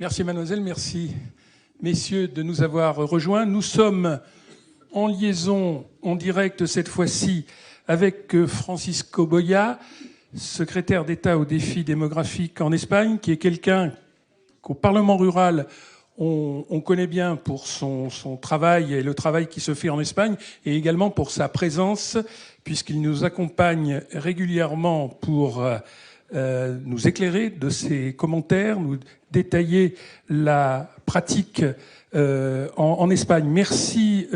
Merci mademoiselle, merci messieurs de nous avoir rejoints. Nous sommes en liaison, en direct cette fois-ci, avec Francisco Boya, secrétaire d'État aux défis démographiques en Espagne, qui est quelqu'un qu'au Parlement rural, on connaît bien pour son travail et le travail qui se fait en Espagne, et également pour sa présence, puisqu'il nous accompagne régulièrement pour nous éclairer de ses commentaires, nous détailler la pratique en Espagne. Merci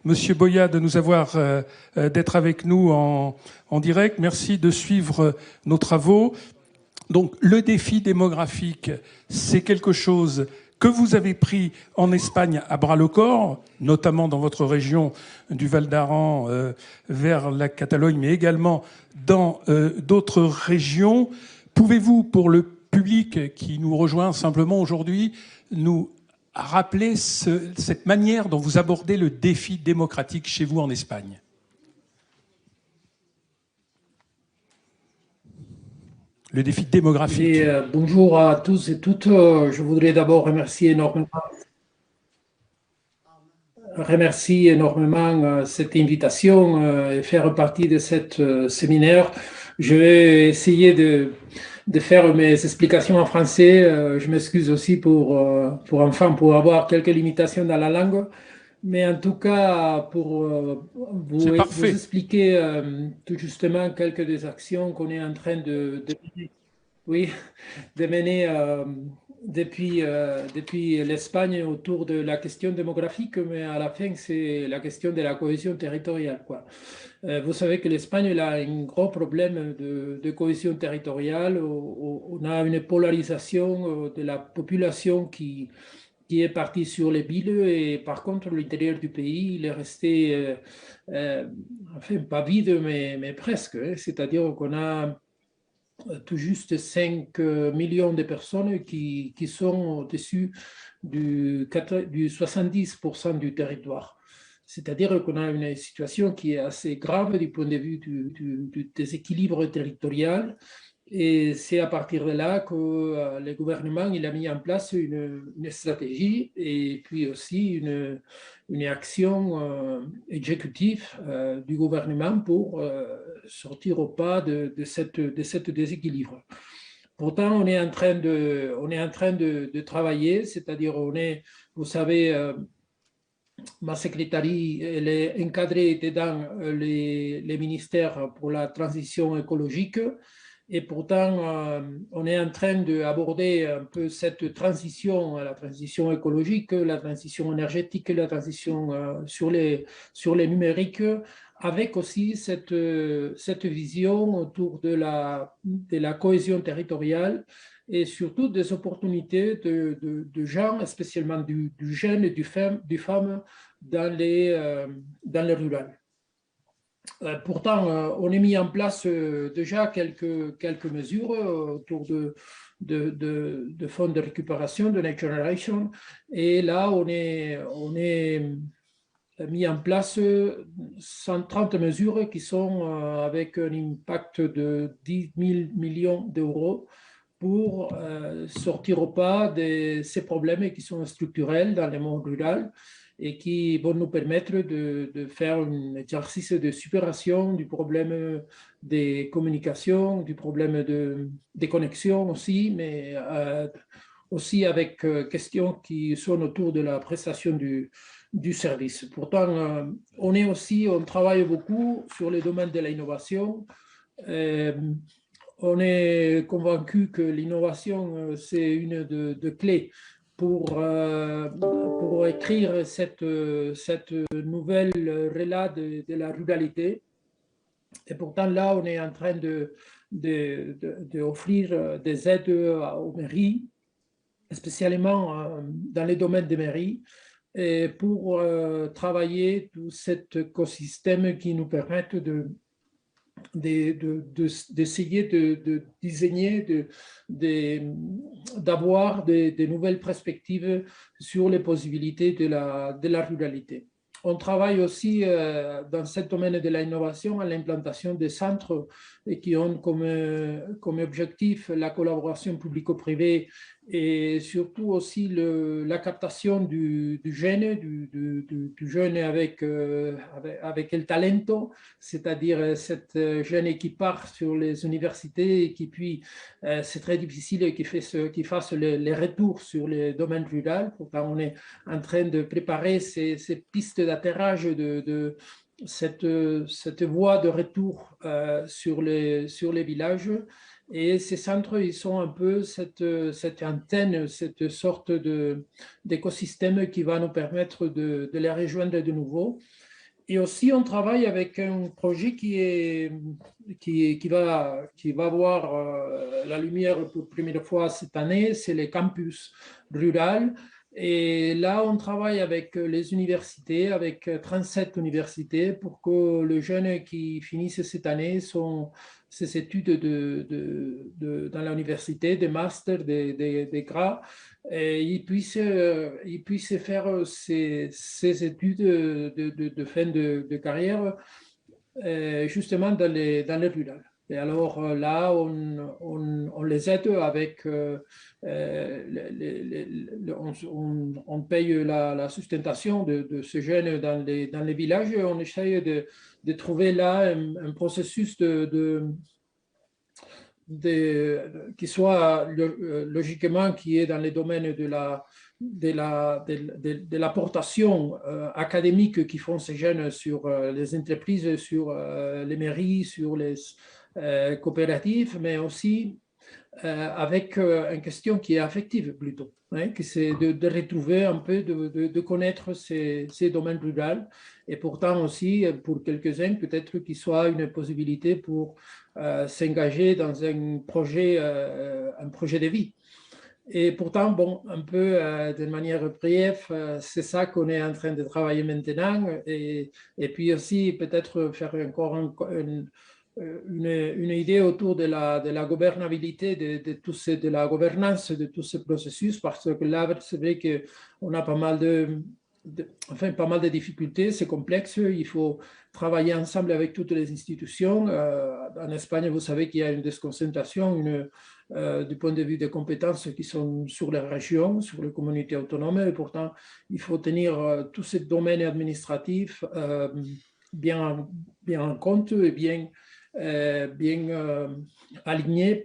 Monsieur Boya de nous avoir d'être avec nous en direct. Merci de suivre nos travaux. Donc le défi démographique, c'est quelque chose que vous avez pris en Espagne à bras-le-corps, notamment dans votre région du Val d'Aran vers la Catalogne, mais également dans d'autres régions. Pouvez-vous, pour le public qui nous rejoint simplement aujourd'hui, nous rappeler cette manière dont vous abordez le défi démocratique chez vous en Espagne ? Le défi démographique. Bonjour à tous et toutes. Je voudrais d'abord remercier énormément cette invitation et faire partie de cette séminaire. Je vais essayer de faire mes explications en français. Je m'excuse aussi pour avoir quelques limitations dans la langue. Mais en tout cas, pour vous expliquer tout justement quelques des actions qu'on est en train de mener depuis l'Espagne autour de la question démographique, mais à la fin, c'est la question de la cohésion territoriale, quoi. Vous savez que l'Espagne a un gros problème de cohésion territoriale. On a une polarisation de la population qui est parti sur les villes, et par contre l'intérieur du pays il est resté enfin pas vide mais presque, hein. C'est-à-dire qu'on a tout juste 5 millions de personnes qui sont au-dessus du 70% du territoire. C'est-à-dire qu'on a une situation qui est assez grave du point de vue du déséquilibre territorial. Et c'est à partir de là que le gouvernement il a mis en place une stratégie et puis aussi une action exécutive du gouvernement pour sortir au pas de cette déséquilibre. Pourtant, on est en train de travailler, c'est-à-dire vous savez, ma secrétaire, elle est encadrée dans les ministères pour la transition écologique. Et pourtant, on est en train d'aborder un peu cette transition, la transition écologique, la transition énergétique, la transition sur les numériques, avec aussi cette vision autour de la cohésion territoriale et surtout des opportunités de gens, spécialement du jeune et du femme dans les rurales. Pourtant, on a mis en place déjà quelques mesures autour de fonds de récupération de Next Generation. Et là, on est mis en place 130 mesures qui sont avec un impact de 10 000 millions d'euros pour sortir au pas de ces problèmes qui sont structurels dans le monde rural et qui vont nous permettre de faire un exercice de supération du problème des communications, du problème des connexions aussi, mais aussi avec questions qui sont autour de la prestation du service. Pourtant, on travaille beaucoup sur le domaine de l'innovation. On est convaincu que l'innovation, c'est une de clés pour écrire cette nouvelle relais de la ruralité. Et pourtant, là, on est en train d'offrir des aides aux mairies, spécialement dans les domaines des mairies, et pour travailler tout cet écosystème qui nous permette d'essayer de désigner, d'avoir des nouvelles perspectives sur les possibilités de la ruralité. On travaille aussi dans ce domaine de l'innovation à l'implantation des centres et qui ont comme objectif la collaboration publico-privée et surtout aussi la captation du jeune, du jeune avec el talento, c'est-à-dire cette jeune qui part sur les universités et qui puis, c'est très difficile qu'il fasse les retours sur les domaines ruraux. Pourtant, on est en train de préparer ces pistes d'atterrage de cette voie de retour sur les villages. Et ces centres, ils sont un peu cette antenne, cette sorte d'écosystème qui va nous permettre de les rejoindre de nouveau. Et aussi, on travaille avec un projet qui va voir la lumière pour la première fois cette année, c'est les campus ruraux. Et là, on travaille avec les universités, avec 37 universités, pour que les jeunes qui finissent cette année ces études dans l'université, des masters, des gras, et ils puissent faire ces études de fin de carrière justement dans les rurales. Et alors là, on les aide avec, on paye la sustentation de ces jeunes dans les villages et on essaye de trouver là un processus qui soit logiquement qui est dans les domaines de l'apportation académique qui font ces jeunes sur les entreprises, sur les mairies, sur les coopératives, mais aussi avec une question qui est affective plutôt, hein, qui c'est de retrouver un peu, de connaître ces domaines ruraux et pourtant aussi pour quelques-uns peut-être qu'il soit une possibilité pour s'engager dans un projet de vie. Et pourtant, bon, un peu de manière brève, c'est ça qu'on est en train de travailler maintenant et puis aussi peut-être faire encore une idée autour de la gouvernabilité de la gouvernance de tout ce processus, parce que là, c'est vrai qu'on a pas mal de difficultés, c'est complexe, il faut travailler ensemble avec toutes les institutions. En Espagne, vous savez qu'il y a une déconcentration du point de vue des compétences qui sont sur les régions, sur les communautés autonomes, et pourtant, il faut tenir tous ces domaines administratifs bien en compte et bien alignés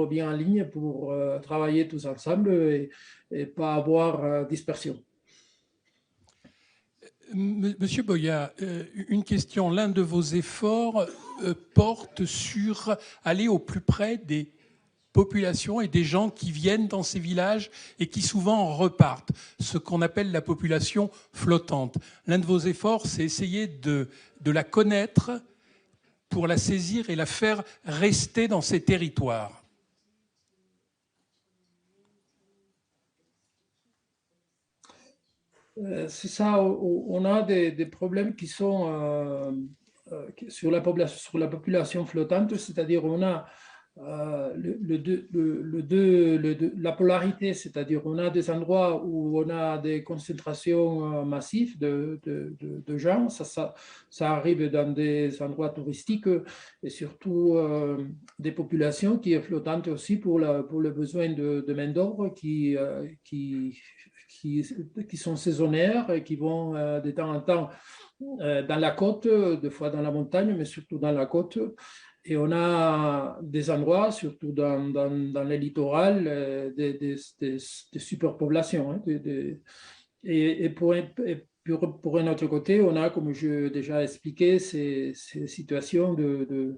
bien en ligne pour travailler tous ensemble et pas avoir dispersion. Monsieur Boya, une question. L'un de vos efforts porte sur aller au plus près des populations et des gens qui viennent dans ces villages et qui souvent repartent, ce qu'on appelle la population flottante. L'un de vos efforts, c'est essayer de la connaître pour la saisir et la faire rester dans ces territoires. C'est ça, on a des problèmes qui sont sur la population flottante, c'est-à-dire on a la polarité, c'est-à-dire on a des endroits où on a des concentrations massives de gens, ça arrive dans des endroits touristiques et surtout des populations qui sont flottantes aussi pour le besoin de main-d'œuvre qui sont saisonnières et qui vont de temps en temps dans la côte, des fois dans la montagne, mais surtout dans la côte. Et on a des endroits, surtout dans les littorales, des superpopulations. Hein, et pour un autre côté, on a, comme je déjà expliqué, ces situations de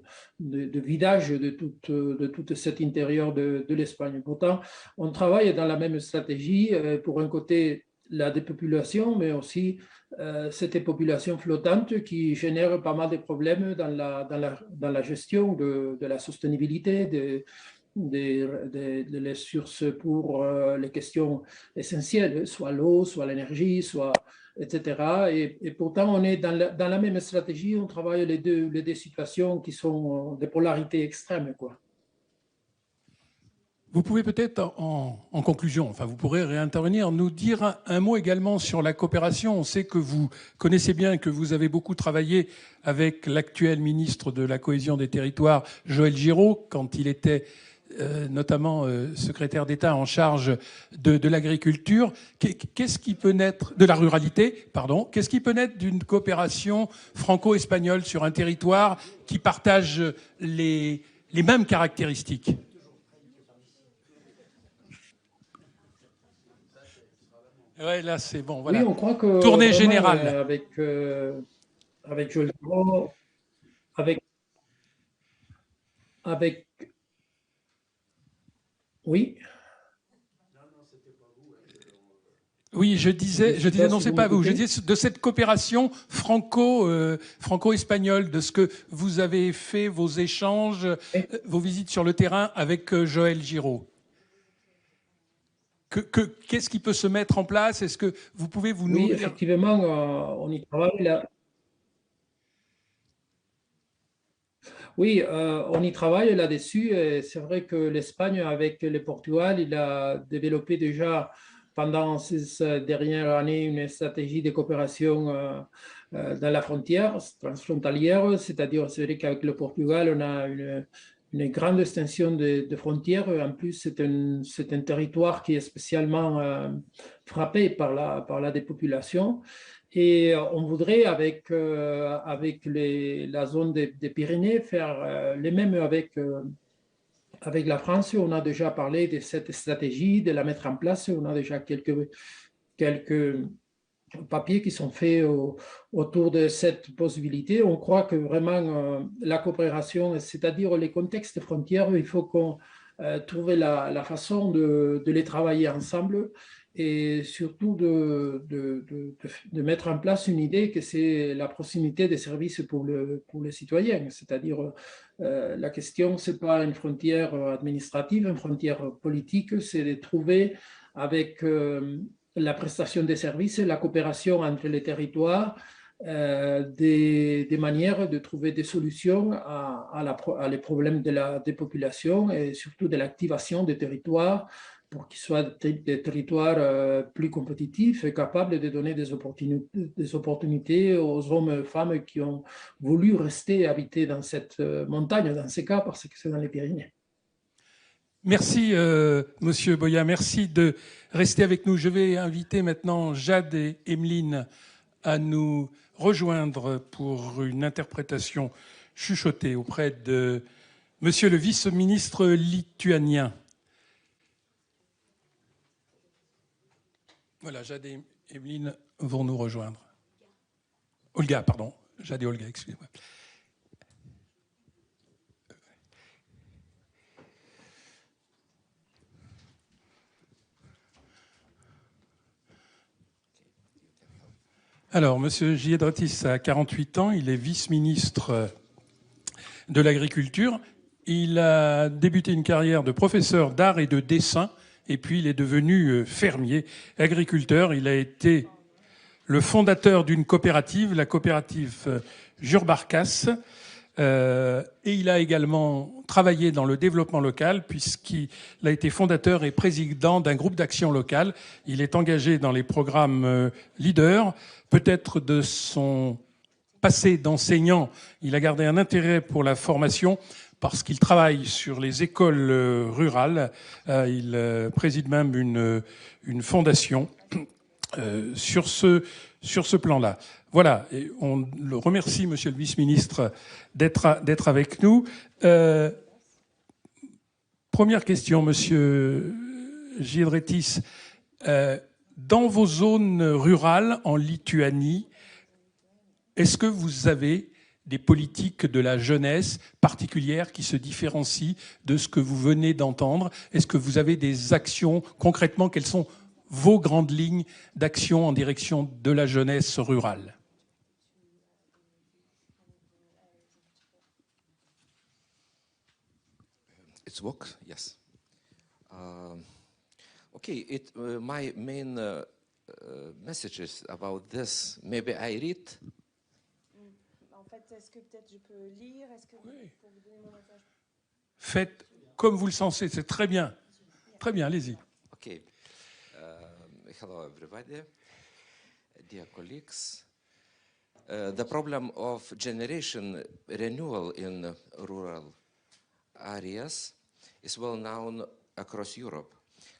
vidage de tout cet intérieur de l'Espagne. Pourtant, on travaille dans la même stratégie, pour un côté la dépopulation, mais aussi cette population flottante qui génère pas mal de problèmes dans la gestion de la soutenabilité des ressources pour les questions essentielles, soit l'eau, soit l'énergie, soit etc. Et pourtant, on est dans la même stratégie, on travaille les deux situations qui sont des polarités extrêmes, quoi. Vous pouvez peut-être, en conclusion, enfin vous pourrez réintervenir, nous dire un mot également sur la coopération. On sait que vous connaissez bien, que vous avez beaucoup travaillé avec l'actuel ministre de la Cohésion des Territoires, Joël Giraud, quand il était notamment secrétaire d'État en charge de l'agriculture. Qu'est-ce qui peut naître de la ruralité, pardon. Qu'est-ce qui peut naître d'une coopération franco-espagnole sur un territoire qui partage les mêmes caractéristiques? Ouais, là c'est bon, voilà. Oui, on croit que tournée vraiment, générale. Avec Joël Giraud, avec oui. Oui, je disais, non, c'est pas vous. Je disais de cette coopération franco-espagnole, de ce que vous avez fait, vos échanges, vos visites sur le terrain avec Joël Giraud. Qu'est-ce qui peut se mettre en place? Est-ce que vous pouvez vous Oui, nourrir? effectivement, on y travaille là. Oui, on y travaille là-dessus. C'est vrai que l'Espagne, avec le Portugal, il a développé déjà pendant ces dernières années une stratégie de coopération dans la frontière transfrontalière. C'est-à-dire, c'est vrai qu'avec le Portugal, on a une grande extension de frontières. En plus, c'est un territoire qui est spécialement frappé par la dépopulation. Et on voudrait, avec la zone des Pyrénées, faire les mêmes avec la France. On a déjà parlé de cette stratégie, de la mettre en place. On a déjà quelques papiers qui sont faits autour de cette possibilité. On croit que vraiment la coopération, c'est-à-dire les contextes frontières, il faut qu'on trouve la façon de les travailler ensemble et surtout de mettre en place une idée que c'est la proximité des services pour les citoyens. C'est-à-dire la question, ce n'est pas une frontière administrative, une frontière politique, c'est de trouver avec la prestation des services, la coopération entre les territoires, des manières de trouver des solutions les problèmes de la dépopulation et surtout de l'activation des territoires pour qu'ils soient des territoires plus compétitifs et capables de donner des opportunités aux hommes et femmes qui ont voulu rester habiter dans cette montagne, dans ces cas, parce que c'est dans les Pyrénées. Merci, Monsieur Boya. Merci de rester avec nous. Je vais inviter maintenant Jade et Emeline à nous rejoindre pour une interprétation chuchotée auprès de Monsieur le vice-ministre lituanien. Voilà, Jade et Emeline vont nous rejoindre. Olga, pardon. Jade et Olga, excusez-moi. Alors, M. Giedrotis a 48 ans, il est vice-ministre de l'Agriculture. Il a débuté une carrière de professeur d'art et de dessin, et puis il est devenu fermier, agriculteur. Il a été le fondateur d'une coopérative, la coopérative Jurbarkas, et il a également travaillé dans le développement local puisqu'il a été fondateur et président d'un groupe d'action locale. Il est engagé dans les programmes leaders. Peut-être de son passé d'enseignant, il a gardé un intérêt pour la formation parce qu'il travaille sur les écoles rurales. Il préside même une fondation sur ce plan-là. Voilà, et on le remercie, Monsieur le vice-ministre, d'être avec nous. Première question, Monsieur Giedretis. Dans vos zones rurales en Lituanie, est-ce que vous avez des politiques de la jeunesse particulières qui se différencient de ce que vous venez d'entendre? Est-ce que vous avez des actions concrètement? Quelles sont vos grandes lignes d'action en direction de la jeunesse rurale? It works, yes. Okay, my main messages about this, maybe I read. En fait, est-ce que peut-être je peux lire? Est-ce que Oui. pour vous donner mon message? Faites comme vous le sentez, c'est très bien. Très bien, allez-y. Okay. Hello, everybody, dear colleagues. The problem of generation renewal in rural areas is well known across Europe.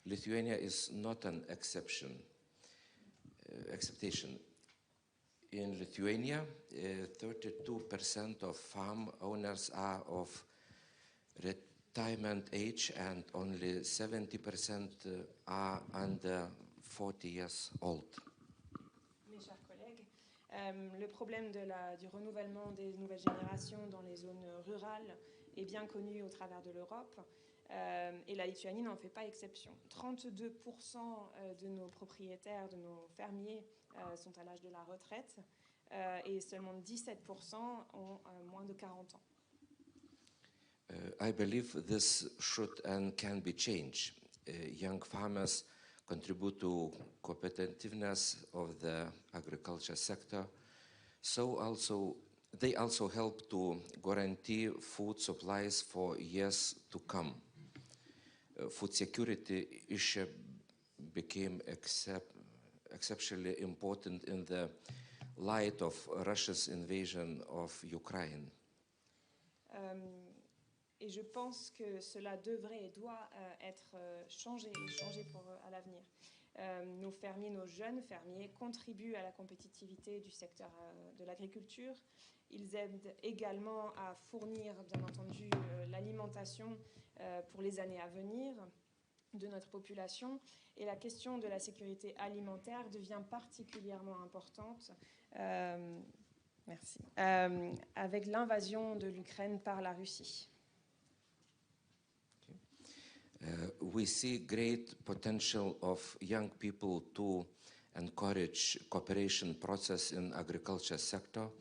Lithuania is not an exception. In Lithuania, 32% of farm owners are of retirement age and only 70% are under 40 years old. Mes chers collègues, le problème du renouvellement des nouvelles générations dans les zones rurales est bien connu au travers de l'Europe et la Lituanie n'en fait pas exception. 32% de nos propriétaires, de nos fermiers sont à l'âge de la retraite et seulement 17% ont moins de 40 ans. I believe this should and can be changed. Young farmers contribute to competitiveness of the agriculture sector. They also help to guarantee food supplies for years to come. Food security issue became exceptionally important in the light of Russia's invasion of Ukraine. Et je pense que cela devrait et doit être changé à l'avenir. Nos fermiers, nos jeunes fermiers contribuent à la compétitivité du secteur de l'agriculture. Ils aident également à fournir, bien entendu, l'alimentation pour les années à venir de notre population. Et la question de la sécurité alimentaire devient particulièrement importante avec l'invasion de l'Ukraine par la Russie. We see great potential of young people to encourage cooperation process in agriculture sector,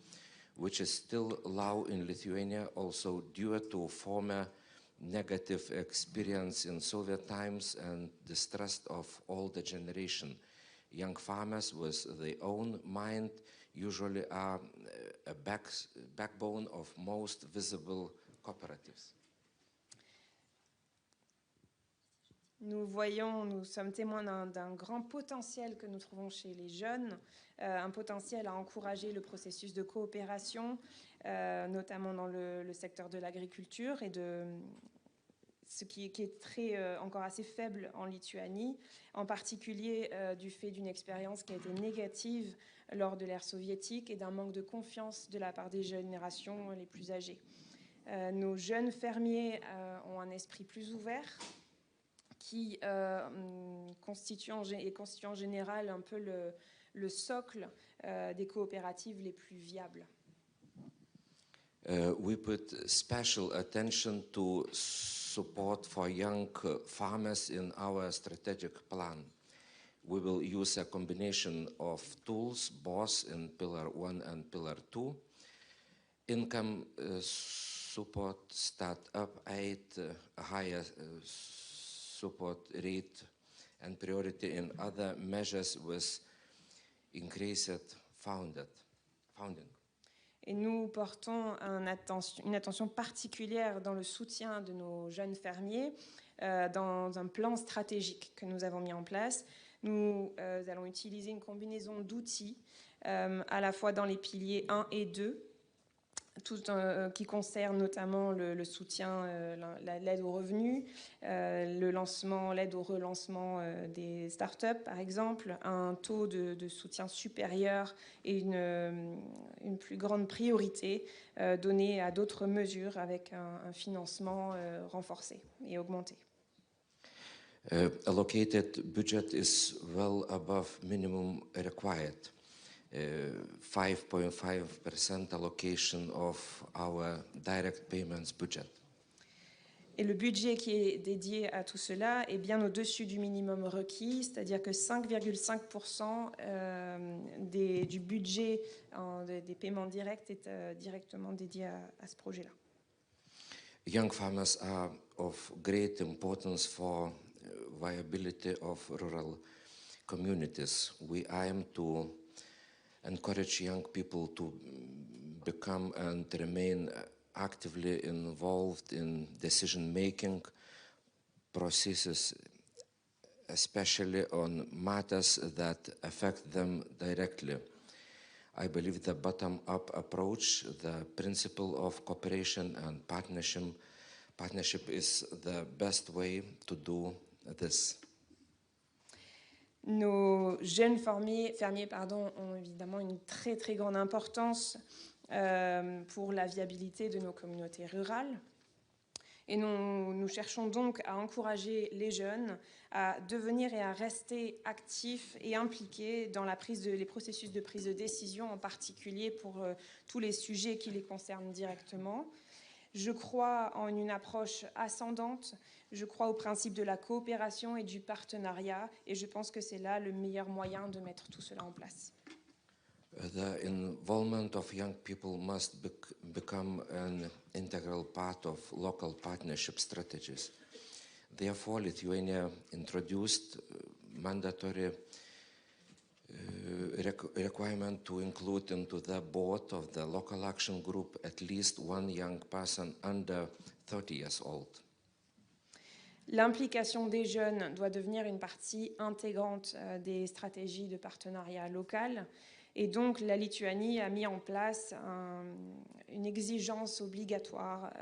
which is still low in Lithuania, also due to former negative experience in Soviet times and distrust of older generation. Young farmers with their own mind usually are a backbone of most visible cooperatives. Nous sommes témoins d'un grand potentiel que nous trouvons chez les jeunes, un potentiel à encourager le processus de coopération, notamment dans le secteur de l'agriculture et ce qui est encore assez faible en Lituanie, en particulier du fait d'une expérience qui a été négative lors de l'ère soviétique et d'un manque de confiance de la part des générations les plus âgées. Nos jeunes fermiers ont un esprit plus ouvert, qui constitue en général un peu le socle des coopératives les plus viables. We put special attention to support for young farmers in our strategic plan. We will use a combination of tools, both in Pillar 1 and Pillar 2, income support, start-up aid, higher support rate and priority in other measures with increased funding. Et nous portons une attention particulière dans le soutien de nos jeunes fermiers dans un plan stratégique que nous avons mis en place. Nous allons utiliser une combinaison d'outils à la fois dans les piliers 1 et 2, qui concerne notamment le soutien, l'aide aux revenus, l'aide au relancement des startups, par exemple, un taux de soutien supérieur et une plus grande priorité donnée à d'autres mesures avec un financement renforcé et augmenté. Allocated budget is well above minimum required. 5.5% allocation of our direct payments budget. Et le budget qui est dédié à tout cela est bien au-dessus du minimum requis, c'est-à-dire que 5,5% du budget des paiements directs est directement dédié à ce projet-là. Young farmers are of great importance for viability of rural communities. We aim to encourage young people to become and remain actively involved in decision-making processes especially on matters that affect them directly. I believe the bottom-up approach, the principle of cooperation and partnership is the best way to do this. Nos jeunes fermiers ont évidemment une très très grande importance pour la viabilité de nos communautés rurales. Et nous cherchons donc à encourager les jeunes à devenir et à rester actifs et impliqués dans les processus de prise de décision, en particulier pour tous les sujets qui les concernent directement. Je crois en une approche ascendante, je crois au principe de la coopération et du partenariat, et je pense que c'est là le meilleur moyen de mettre tout cela en place. The involvement of young people must become an integral part of local partnership strategies. Therefore, Lithuania introduced mandatory requirement to include into the board of the local action group at least one young person under 30 years old. L'implication des jeunes doit devenir une partie intégrante des stratégies de partenariat local. Et donc, la Lituanie a mis en place une exigence obligatoire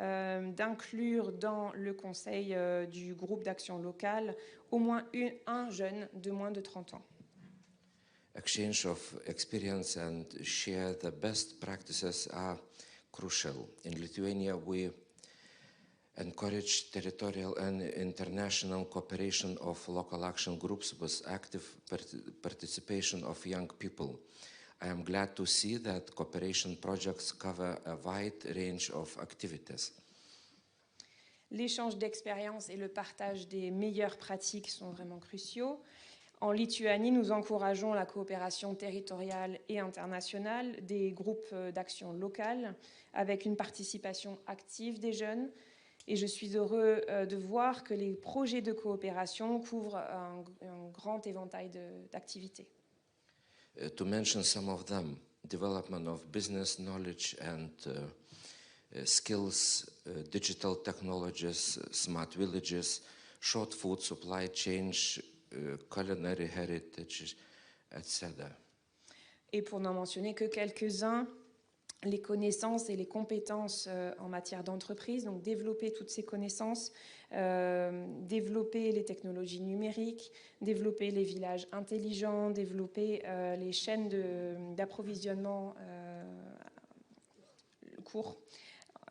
d'inclure dans le conseil du groupe d'action locale au moins un jeune de moins de 30 ans. Exchange of experience and share the best practices are crucial. In Lithuania, we encourage territorial and international cooperation of local action groups with active participation of young people. I am glad to see that cooperation projects cover a wide range of activities. L'échange d'expériences et le partage des meilleures pratiques sont vraiment cruciaux. En Lituanie, nous encourageons la coopération territoriale et internationale des groupes d'action locale avec une participation active des jeunes. Et je suis heureux de voir que les projets de coopération couvrent un grand éventail d'activités. To mention some of them, development of business knowledge and skills, digital technologies, smart villages, short food supply chain, culinary heritage, etc. Et pour n'en mentionner que quelques-uns, les connaissances et les compétences en matière d'entreprise, donc développer toutes ces connaissances, développer les technologies numériques, développer les villages intelligents, développer les chaînes d'approvisionnement courts.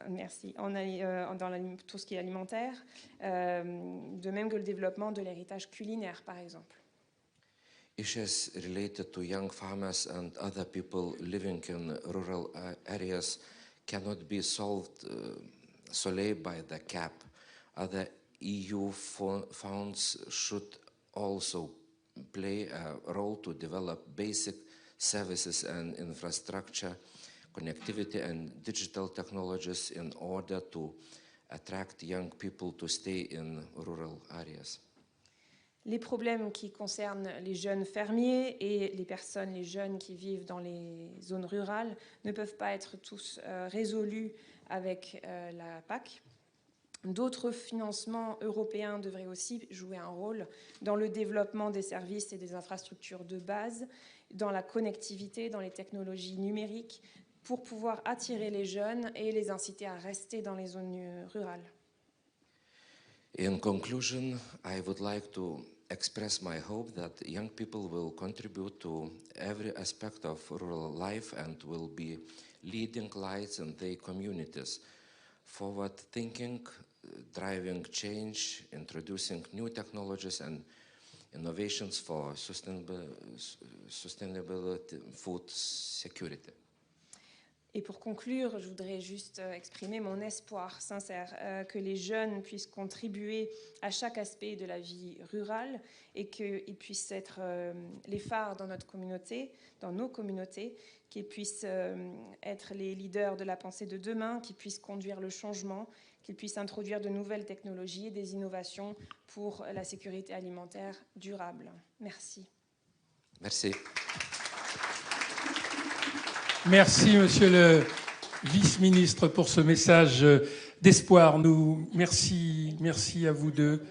Merci. Dans tout ce qui est alimentaire, de même que le développement de l'héritage culinaire, par exemple. Issues related to young farmers and other people living in rural areas cannot be solved solely by the CAP. Other EU funds should also play a role to develop basic services and infrastructure, connectivity and digital technologies in order to attract young people to stay in rural areas. Les problèmes qui concernent les jeunes fermiers et les jeunes qui vivent dans les zones rurales ne peuvent pas être tous résolus avec la PAC. D'autres financements européens devraient aussi jouer un rôle dans le développement des services et des infrastructures de base, dans la connectivité, dans les technologies numériques, pour pouvoir attirer les jeunes et les inciter à rester dans les zones rurales. In conclusion, I would like to express my hope that young people will contribute to every aspect of rural life and will be leading lights in their communities, forward-thinking, driving change, introducing new technologies and innovations for sustainability, food security. Et pour conclure, je voudrais juste exprimer mon espoir sincère que les jeunes puissent contribuer à chaque aspect de la vie rurale et qu'ils puissent être les phares dans notre communauté, dans nos communautés, qu'ils puissent être les leaders de la pensée de demain, qu'ils puissent conduire le changement, qu'ils puissent introduire de nouvelles technologies et des innovations pour la sécurité alimentaire durable. Merci. Merci. Merci, Monsieur le vice-ministre, pour ce message d'espoir. Merci à vous deux.